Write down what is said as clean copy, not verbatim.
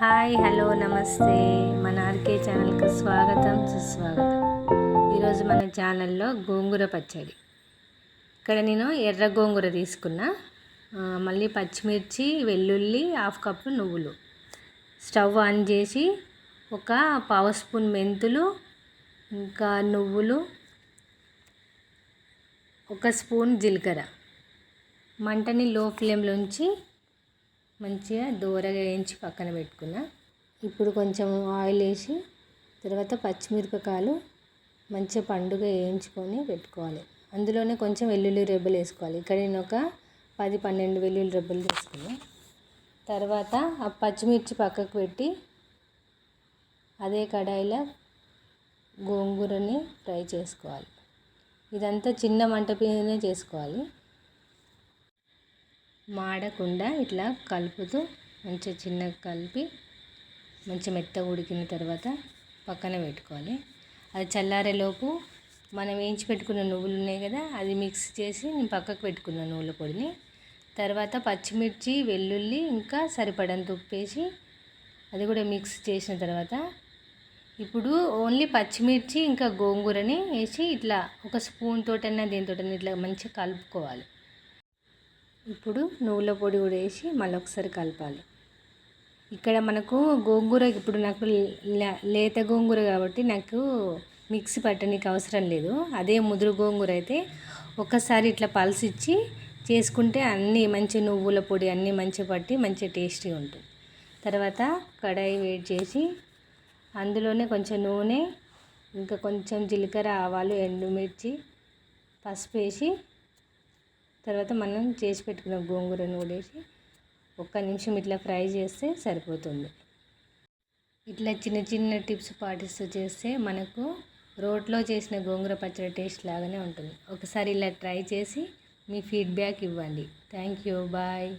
Hi hello నమస్తే మన RK ఛానల్కి స్వాగతం సుస్వాగతం. ఈరోజు మన ఛానల్లో గోంగూర పచ్చడి. ఇక్కడ నేను ఎర్ర గోంగూర తీసుకున్నా, మళ్ళీ పచ్చిమిర్చి, వెల్లుల్లి, హాఫ్ కప్పు నువ్వులు. స్టవ్ ఆన్ చేసి ఒక పావు స్పూన్ మెంతులు, ఇంకా నువ్వులు, ఒక స్పూన్ జీలకర్ర మంటని లో ఫ్లేమ్లో ఉంచి మంచిగా దూరగా వేయించి పక్కన పెట్టుకున్నా. ఇప్పుడు కొంచెం ఆయిల్ వేసి తర్వాత పచ్చిమిరపకాయలు మంచిగా పండుగ వేయించుకొని పెట్టుకోవాలి. అందులోనే కొంచెం వెల్లుల్లి రెబ్బలు వేసుకోవాలి. ఇక్కడ నేను ఒక 10-12 వెల్లుల్లి రెబ్బలు తీసుకున్నా. తర్వాత ఆ పచ్చిమిర్చి పక్కకు పెట్టి అదే కడాయిలో గోంగూరని ఫ్రై చేసుకోవాలి. ఇదంతా చిన్న మంట పైనే చేసుకోవాలి. మాడకుండా ఇట్లా కలుపుతూ మంచిగా చిన్నగా కలిపి మంచిగా మెత్తగా ఉడికిన తర్వాత పక్కన పెట్టుకోవాలి. అది చల్లారేలోపు మనం వేయించి పెట్టుకున్న నువ్వులు ఉన్నాయి కదా, అది మిక్స్ చేసి నేను పక్కకు పెట్టుకున్న నువ్వుల పొడిని. తర్వాత పచ్చిమిర్చి, వెల్లుల్లి, ఇంకా సరిపడంత ఉప్పు వేసి అది కూడా మిక్స్ చేసిన తర్వాత ఇప్పుడు ఓన్లీ పచ్చిమిర్చి ఇంకా గోంగూరని వేసి ఇట్లా ఒక స్పూన్ తోటన్నా దేనితోటన్నా ఇట్లా మంచిగా కలుపుకోవాలి. ఇప్పుడు నువ్వుల పొడి కూడా వేసి మళ్ళీ ఒకసారి కలపాలి. ఇక్కడ మనకు గోంగూర ఇప్పుడు నాకు లేత గోంగూర కాబట్టి నాకు మిక్సీ పట్టడానికి అవసరం లేదు. అదే ముదురు గోంగూర అయితే ఒకసారి ఇట్లా పల్స్ ఇచ్చి చేసుకుంటే అన్నీ మంచి నువ్వుల పొడి అన్నీ మంచిగా పట్టి మంచిగా టేస్టీగా ఉంటుంది. తర్వాత కడాయి వేడి చేసి అందులోనే కొంచెం నూనె, ఇంకా కొంచెం జీలకర్ర, ఆవాలు, ఎండుమిర్చి, పసుపు వేసి తర్వాత మనం చేసి పెట్టుకున్న గోంగూరను వేసి ఒక్క నిమిషం ఇట్లా ఫ్రై చేస్తే సరిపోతుంది. ఇట్లా చిన్న చిన్న టిప్స్ పాటిస్తూ చేస్తే మనకు రోట్లో చేసిన గోంగూర పచ్చడి టేస్ట్ లాగానే ఉంటుంది. ఒకసారి ఇలా ట్రై చేసి మీ ఫీడ్బ్యాక్ ఇవ్వండి. Thank you, bye.